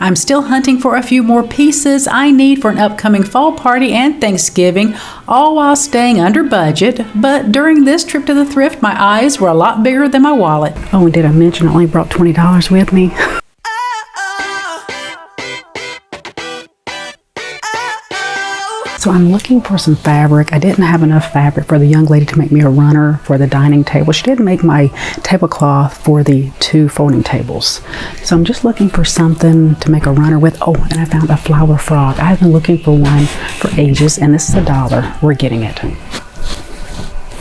I'm still hunting for a few more pieces I need for an upcoming fall party and Thanksgiving, all while staying under budget. But during this trip to the thrift, my eyes were a lot bigger than my wallet. Oh, and did I mention I only brought $20 with me? So I'm looking for some fabric. I didn't have enough fabric for the young lady to make me a runner for the dining table. She did make my tablecloth for the 2 folding tables. So I'm just looking for something to make a runner with. Oh, and I found a flower frog. I've been looking for one for ages, and this is $1. We're getting it.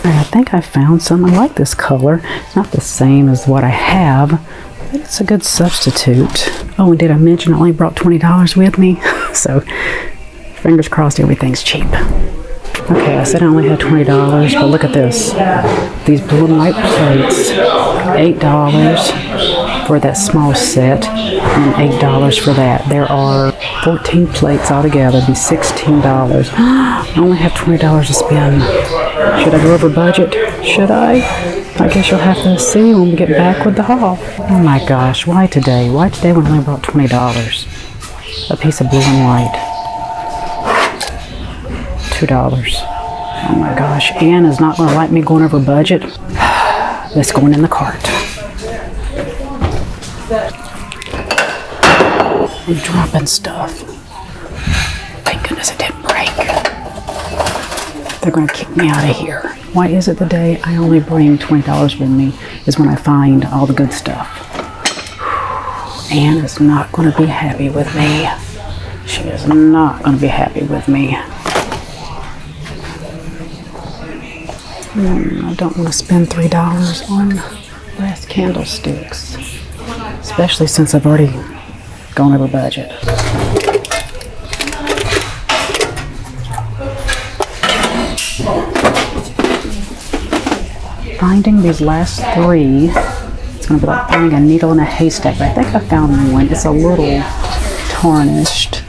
I think I found some. I like this color. It's not the same as what I have, but it's a good substitute. Oh, and did I mention I only brought $20 with me? So fingers crossed everything's cheap. Okay, I said I only had $20, but look at this. These blue and white plates, $8 for that small set, and $8 for that. There are 14 plates altogether, it'd be $16. I only have $20 to spend. Should I go over budget? Should I? I guess you'll have to see when we get back with the haul. Oh my gosh, why today? Why today when I only brought $20? A piece of blue and white. $2. Oh my gosh, Ann is not going to like me going over budget. That's going in the cart. I'm dropping stuff. Thank goodness it didn't break. They're going to kick me out of here. Why is it the day I only bring $20 with me is when I find all the good stuff. Ann is not going to be happy with me. She is not going to be happy with me. I don't want to spend $3 on brass candlesticks, especially since I've already gone over budget. Finding these last 3, it's going to be like finding a needle in a haystack. But I think I found one. It's a little tarnished,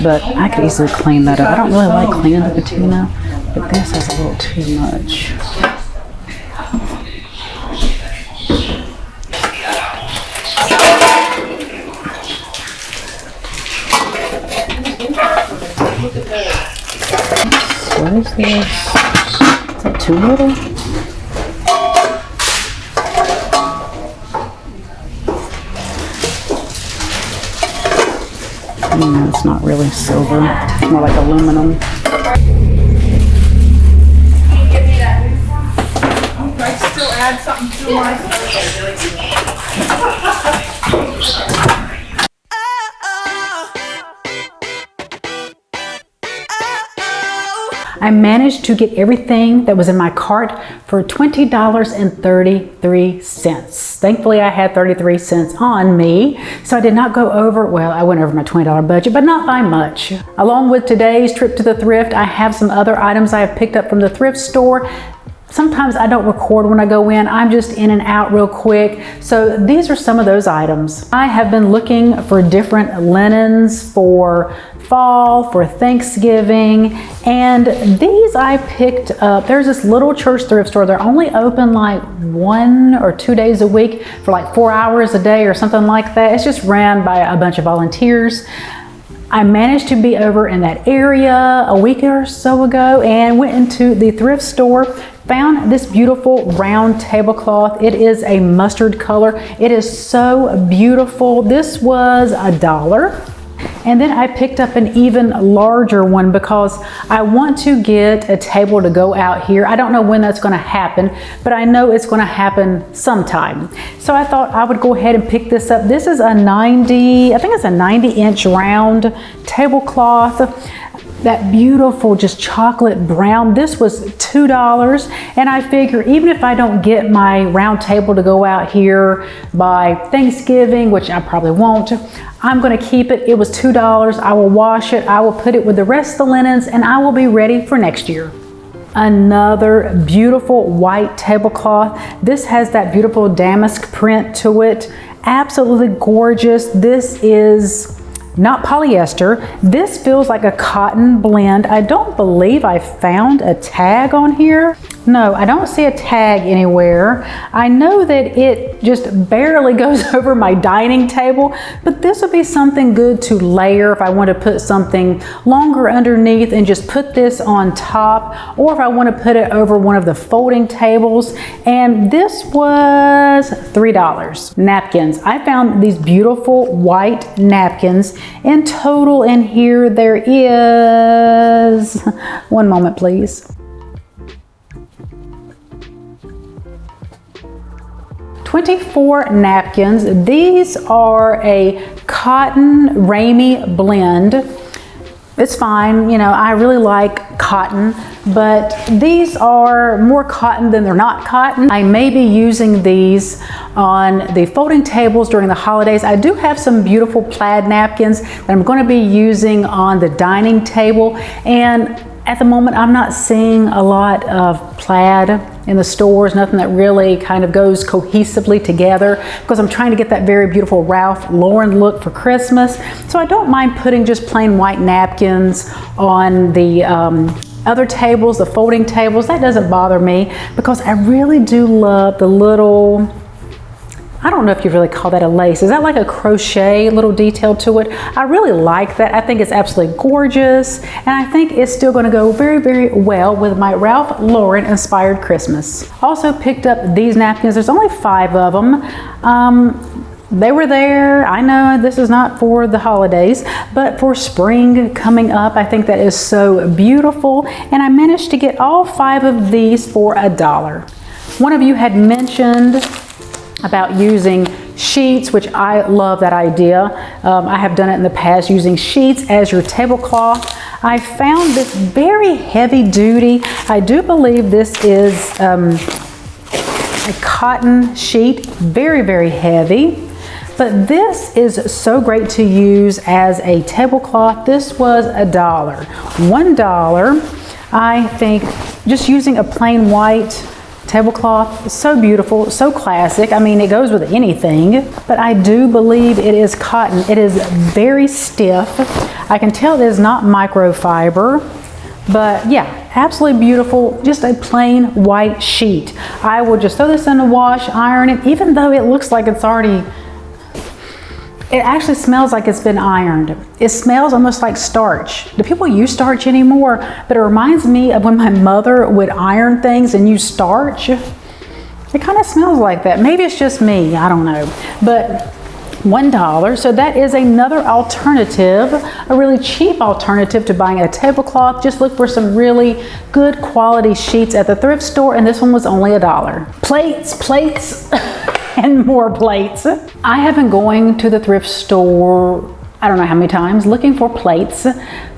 but I could easily clean that up. I don't really like cleaning the patina, but this is a little too much. What is this? Is that too little? It's not really silver. It's more like aluminum. I still add something to my I managed to get everything that was in my cart for $20.33. Thankfully, I had 33 cents on me, so I did not go over, well, I went over my $20 budget, but not by much. Along with today's trip to the thrift, I have some other items I have picked up from the thrift store. Sometimes I don't record when I go in. I'm just in and out real quick. So these are some of those items. I have been looking for different linens for fall, for Thanksgiving, and these I picked up. There's this little church thrift store. They're only open like 1 or 2 days a week for like 4 hours a day or something like that. It's just ran by a bunch of volunteers. I managed to be over in that area a week or so ago and went into the thrift store, found this beautiful round tablecloth. It is a mustard color. It is so beautiful. This was $1. And then I picked up an even larger one because I want to get a table to go out here. I don't know when that's going to happen, but I know it's going to happen sometime. So I thought I would go ahead and pick this up. This is a 90, I think it's a 90-inch round tablecloth. That beautiful, just chocolate brown. This was $2, and I figure even if I don't get my round table to go out here by Thanksgiving, which I probably won't, I'm going to keep it. It was $2. I will wash it. I will put it with the rest of the linens, and I will be ready for next year. Another beautiful white tablecloth. This has that beautiful damask print to it. Absolutely gorgeous. This is not polyester. This feels like a cotton blend. I don't believe I found a tag on here. No, I don't see a tag anywhere. I know that it just barely goes over my dining table, but this would be something good to layer if I want to put something longer underneath and just put this on top, or if I want to put it over one of the folding tables. And this was $3. Napkins. I found these beautiful white napkins. In total in here there is, one moment please. 24 napkins. These are a cotton Ramie blend. It's fine, you know, I really like cotton, but these are more cotton than they're not cotton. I may be using these on the folding tables during the holidays. I do have some beautiful plaid napkins that I'm going to be using on the dining table, and at the moment I'm not seeing a lot of plaid in the stores, nothing that really kind of goes cohesively together, because I'm trying to get that very beautiful Ralph Lauren look for Christmas. So I don't mind putting just plain white napkins on the other tables, the folding tables. That doesn't bother me, because I really do love the little, I don't know if you really call that a lace. Is that like a crochet little detail to it? I really like that. I think it's absolutely gorgeous. And I think it's still going to go very, very well with my Ralph Lauren inspired Christmas. Also picked up these napkins. There's only 5 of them. They were there. I know this is not for the holidays, but for spring coming up, I think that is so beautiful. And I managed to get all 5 of these for $1. One of you had mentioned about using sheets, which I love that idea. I have done it in the past, using sheets as your tablecloth. I found this very heavy duty. I do believe this is a cotton sheet, very, very heavy. But this is so great to use as a tablecloth. This was $1. $1, I think, just using a plain white tablecloth, so beautiful, so classic. I mean, it goes with anything, but I do believe it is cotton. It is very stiff. I can tell it is not microfiber, but yeah, absolutely beautiful. Just a plain white sheet. I will just throw this in the wash, iron it, even though it looks like it's already, it actually smells like it's been ironed. It smells almost like starch. Do people use starch anymore? But it reminds me of when my mother would iron things and use starch. It kind of smells like that. Maybe it's just me, I don't know. But $1, so that is another alternative, a really cheap alternative to buying a tablecloth. Just look for some really good quality sheets at the thrift store, and this one was only $1. Plates. And more plates. I have been going to the thrift store, I don't know how many times, looking for plates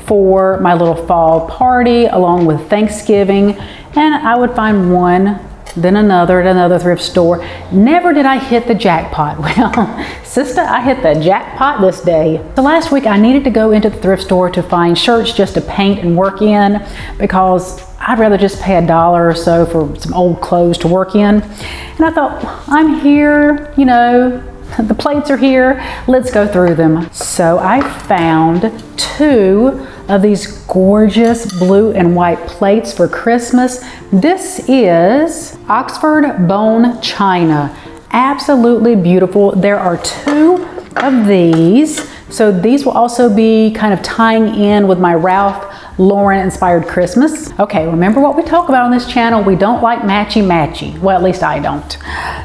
for my little fall party along with Thanksgiving, and I would find one, then another at another thrift store. Never did I hit the jackpot. Well, sister, I hit the jackpot this day. So last week I needed to go into the thrift store to find shirts just to paint and work in, because I'd rather just pay $1 or so for some old clothes to work in. And I thought, I'm here, you know, the plates are here, let's go through them. So I found 2 of these gorgeous blue and white plates for Christmas. This is Oxford bone china. Absolutely beautiful. There are 2 of these. So these will also be kind of tying in with my Ralph Lauren inspired Christmas. Okay, remember what we talk about on this channel. We don't like matchy-matchy. Well, at least I don't.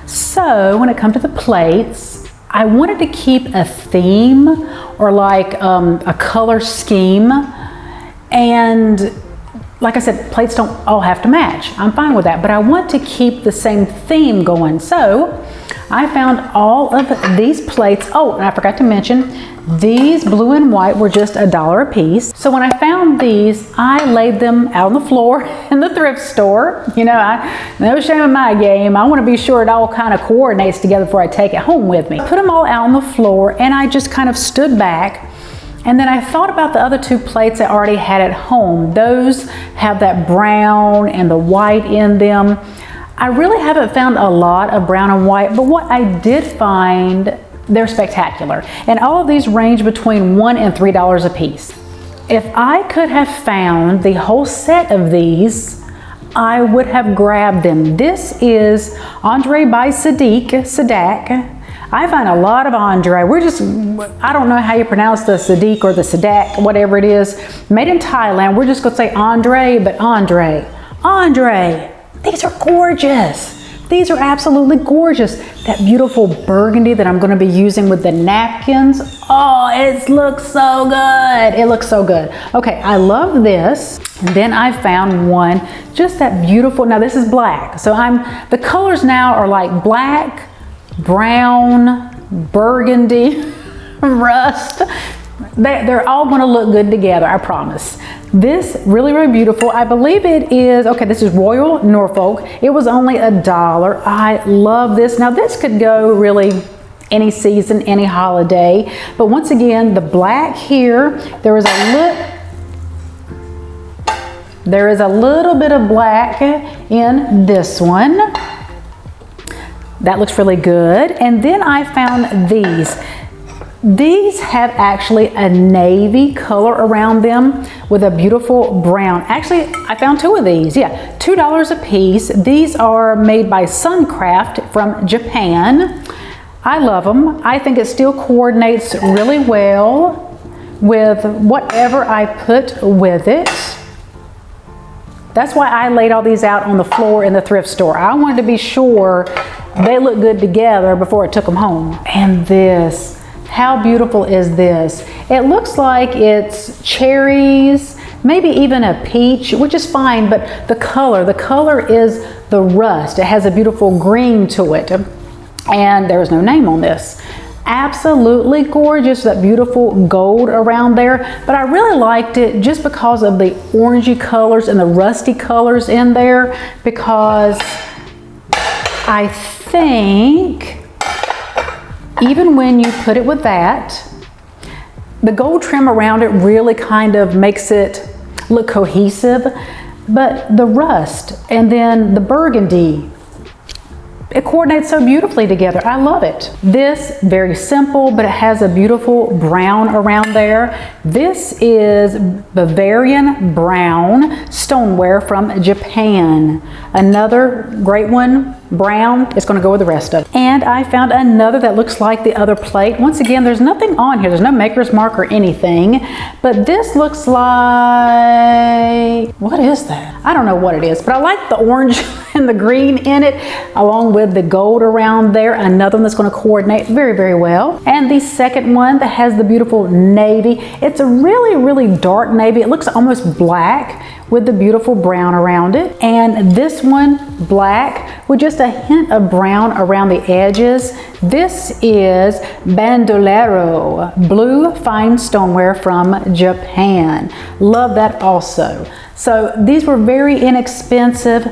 So when it comes to the plates, I wanted to keep a theme or like a color scheme. And like I said, plates don't all have to match. I'm fine with that, but I want to keep the same theme going. So I found all of these plates. Oh, and I forgot to mention, these blue and white were just $1 a piece. So when I found these, I laid them out on the floor in the thrift store. You know, no shame in my game. I want to be sure it all kind of coordinates together before I take it home with me. Put them all out on the floor, and I just kind of stood back. And then I thought about the other 2 plates I already had at home. Those have that brown and the white in them. I really haven't found a lot of brown and white, but what I did find, they're spectacular. And all of these range between $1 and $3 a piece. If I could have found the whole set of these, I would have grabbed them. This is Andre by Sadak. I find a lot of Andre. I don't know how you pronounce the Sadiq or the Sadak, whatever it is. Made in Thailand. We're just gonna say Andre, but Andre. These are gorgeous. These are absolutely gorgeous. That beautiful burgundy that I'm gonna be using with the napkins. Oh, it looks so good. It looks so good. Okay, I love this. And then I found one, just that beautiful, now this is black. So the colors now are like black, brown, burgundy, rust. They're all gonna look good together, I promise. This, really, really beautiful. I believe it is, okay, this is Royal Norfolk. It was only $1. I love this. Now this could go really any season, any holiday. But once again, the black here, there is a little bit of black in this one. That looks really good. And then I found these. These have actually a navy color around them with a beautiful brown. Actually, I found two of these. Yeah, $2 a piece. These are made by Suncraft from Japan. I love them. I think it still coordinates really well with whatever I put with it. That's why I laid all these out on the floor in the thrift store. I wanted to be sure they look good together before I took them home. And this. How beautiful is this? It looks like it's cherries, maybe even a peach, which is fine, but the color is the rust. It has a beautiful green to it. And there's no name on this. Absolutely gorgeous, that beautiful gold around there. But I really liked it just because of the orangey colors and the rusty colors in there, because I think even when you put it with that, the gold trim around it really kind of makes it look cohesive, but the rust and then the burgundy, it coordinates so beautifully together. I love it. This, very simple, but it has a beautiful brown around there. This is Bavarian brown stoneware from Japan. Another great one, brown. It's going to go with the rest of it. And I found another that looks like the other plate. Once again, there's nothing on here. There's no maker's mark or anything, but this looks like, what is that? I don't know what it is, but I like the orange and the green in it, along with the gold around there. Another one that's going to coordinate very, very well. And the second one that has the beautiful navy. It's a really, really dark navy. It looks almost black with the beautiful brown around it. And this one, black with just a hint of brown around the edges. This is Bandolero, blue fine stoneware from Japan. Love that also. So these were very inexpensive.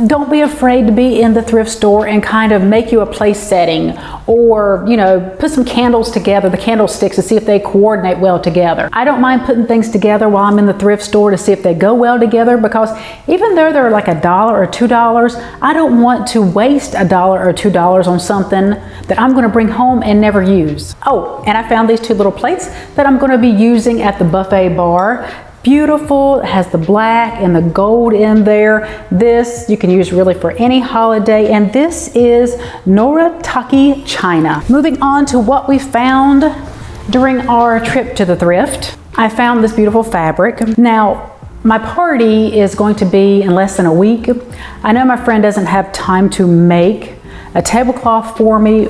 Don't be afraid to be in the thrift store and kind of make you a place setting, or, you know, put some candles together, the candlesticks, to see if they coordinate well together. I don't mind putting things together while I'm in the thrift store to see if they go well together, because even though they're like $1 or $2, I don't want to waste $1 or $2 on something that I'm going to bring home and never use. Oh, and I found these two little plates that I'm going to be using at the buffet bar. Beautiful, it has the black and the gold in there. This you can use really for any holiday, and this is Noritake China. Moving on to what we found during our trip to the thrift. I found this beautiful fabric. Now, my party is going to be in less than a week. I know my friend doesn't have time to make a tablecloth for me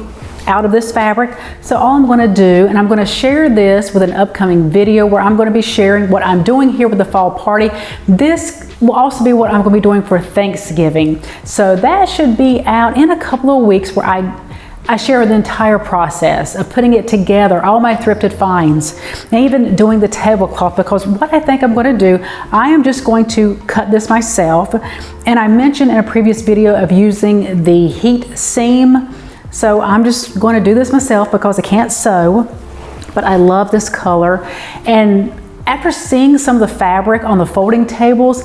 out of this fabric. So all I'm going to do, and I'm going to share this with an upcoming video where I'm going to be sharing what I'm doing here with the fall party. This will also be what I'm going to be doing for Thanksgiving. So that should be out in a couple of weeks, where I share the entire process of putting it together, all my thrifted finds, and even doing the tablecloth, because what I think I'm going to do, I am just going to cut this myself. And I mentioned in a previous video of using the heat seam. So I'm just going to do this myself because I can't sew, but I love this color. And after seeing some of the fabric on the folding tables,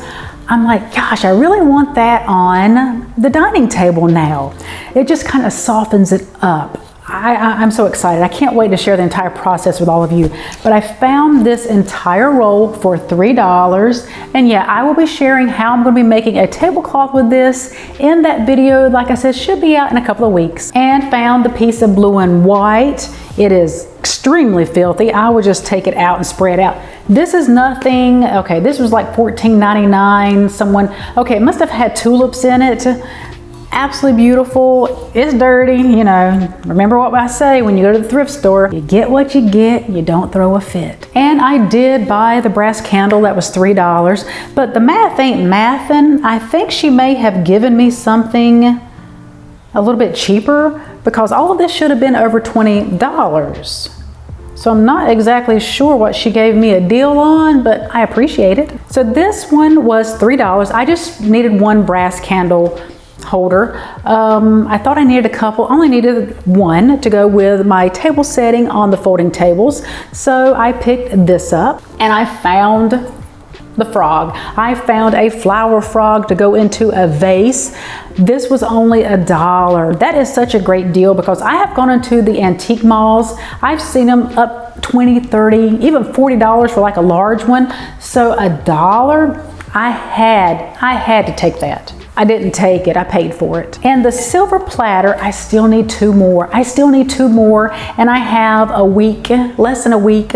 I'm like, gosh, I really want that on the dining table now. It just kind of softens it up. I'm so excited. I can't wait to share the entire process with all of you. But I found this entire roll for $3. And yeah, I will be sharing how I'm going to be making a tablecloth with this in that video. Like I said, should be out in a couple of weeks. And found the piece of blue and white. It is extremely filthy. I would just take it out and spray it out. This is nothing. Okay, this was like $14.99. Okay, it must have had tulips in it. Absolutely beautiful. It's dirty, you know. Remember what I say, when you go to the thrift store, you get what you get, you don't throw a fit. And I did buy the brass candle, that was $3, but the math ain't mathin'. I think she may have given me something a little bit cheaper, because all of this should have been over $20. So I'm not exactly sure what she gave me a deal on, but I appreciate it. So this one was $3. I just needed one brass candle holder. I thought I needed a couple, only needed one to go with my table setting on the folding tables. So I picked this up and I found the frog. I found a flower frog to go into a vase. This was only $1. That is such a great deal, because I have gone into the antique malls. I've seen them up $20, $30, even $40 for like a large one. So $1, I had to take that. I didn't take it, I paid for it. And the silver platter, I still need 2 more. I still need 2 more, and I have a week, less than a week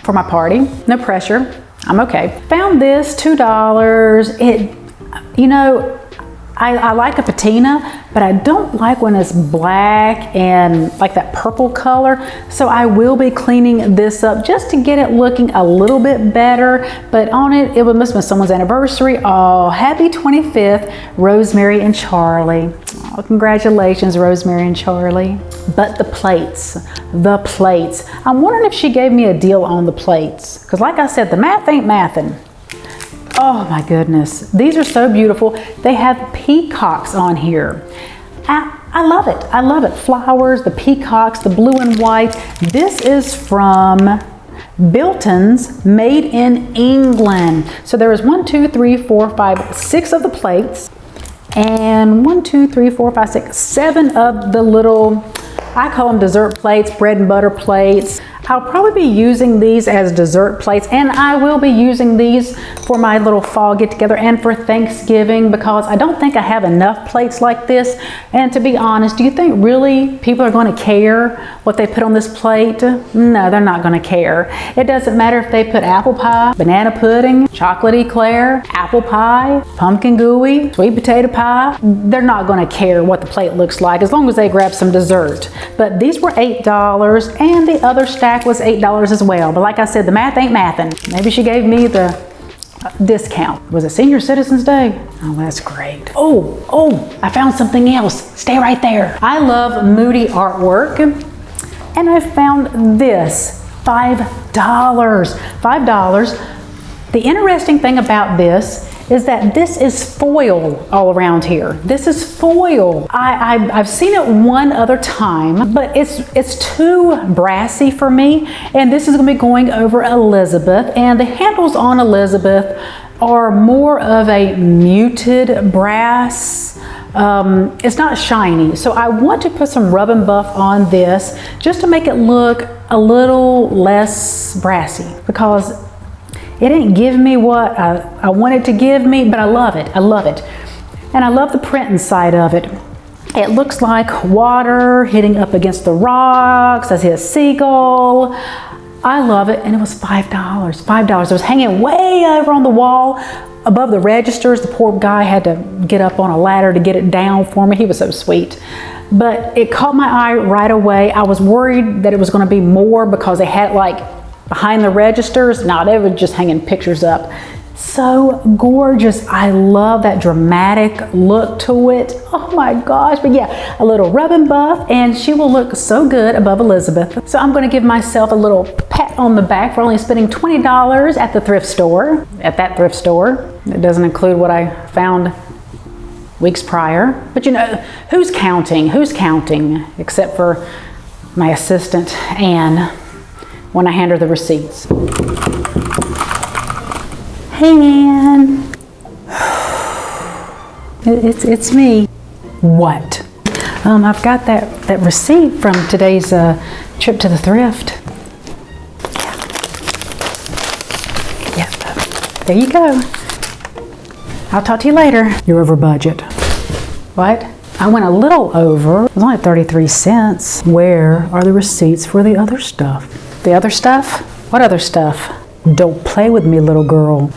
for my party. No pressure, I'm okay. Found this, $2. You know, I like a patina, but I don't like when it's black and like that purple color. So I will be cleaning this up just to get it looking a little bit better. But on it, it must have been someone's anniversary. Oh, happy 25th, Rosemary and Charlie. Oh, congratulations, Rosemary and Charlie. But the plates. I'm wondering if she gave me a deal on the plates. Because like I said, the math ain't mathin'. Oh my goodness, these are so beautiful. They have peacocks on here. I love it, I love it. Flowers, the peacocks, the blue and white. This is from Bilton's, made in England. So there is 1, 2, 3, 4, 5, 6 of the plates. And 1, 2, 3, 4, 5, 6, 7 of the little, I call them dessert plates, bread and butter plates. I'll probably be using these as dessert plates, and I will be using these for my little fall get together and for Thanksgiving, because I don't think I have enough plates like this. And to be honest, do you think really people are going to care what they put on this plate? No, they're not going to care. It doesn't matter if they put apple pie, banana pudding, chocolate eclair, apple pie, pumpkin gooey, sweet potato pie. They're not going to care what the plate looks like as long as they grab some dessert. But these were $8, and the other stack was $8 as well. But like I said, the math ain't mathin'. Maybe she gave me the discount. Was it Senior Citizens Day? Oh, that's great. Oh, I found something else. Stay right there. I love moody artwork, and I found this, $5. $5. The interesting thing about this is that this is foil all around here. This is foil. I've seen it one other time, but it's too brassy for me. And this is gonna be going over Elizabeth, and the handles on Elizabeth are more of a muted brass. It's not shiny. So I want to put some rub and buff on this just to make it look a little less brassy, because it didn't give me what I wanted to give me, but I love it. I love it. And I love the print inside of it. It looks like water hitting up against the rocks. I see a seagull. I love it, and it was $5. $5. It was hanging way over on the wall above the registers. The poor guy had to get up on a ladder to get it down for me. He was so sweet. But it caught my eye right away. I was worried that it was going to be more because they had like behind the registers. No, they were just hanging pictures up. So gorgeous. I love that dramatic look to it. Oh my gosh. But yeah, a little rub and buff, and she will look so good above Elizabeth. So I'm going to give myself a little pat on the back for only spending $20 at the thrift store. At that thrift store. It doesn't include what I found weeks prior. But you know, who's counting? Who's counting? Except for my assistant, Anne, when I hand her the receipts. Hey, Ann. It's me. What? I've got that receipt from today's trip to the thrift. Yeah. There you go. I'll talk to you later. You're over budget. What? I went a little over. It was only 33 cents. Where are the receipts for the other stuff? The other stuff? What other stuff? Don't play with me, little girl.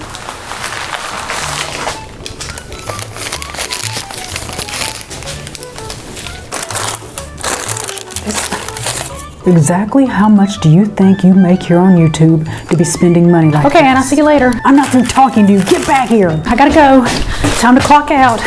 Exactly how much do you think you make here on YouTube to be spending money like this? Okay, Anna, see you later. I'm not through talking to you. Get back here. I gotta go. Time to clock out.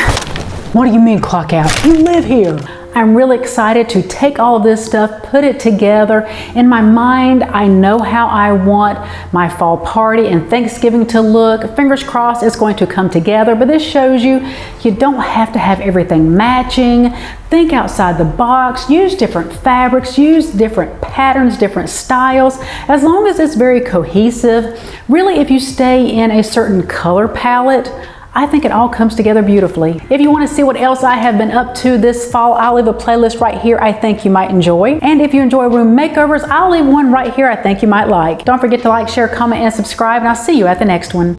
What do you mean clock out? You live here. I'm really excited to take all this stuff, put it together. In my mind, I know how I want my fall party and Thanksgiving to look. Fingers crossed it's going to come together, but this shows you don't have to have everything matching. Think outside the box, use different fabrics, use different patterns, different styles, as long as it's very cohesive. Really, if you stay in a certain color palette, I think it all comes together beautifully. If you want to see what else I have been up to this fall, I'll leave a playlist right here I think you might enjoy. And if you enjoy room makeovers, I'll leave one right here I think you might like. Don't forget to like, share, comment, and subscribe, and I'll see you at the next one.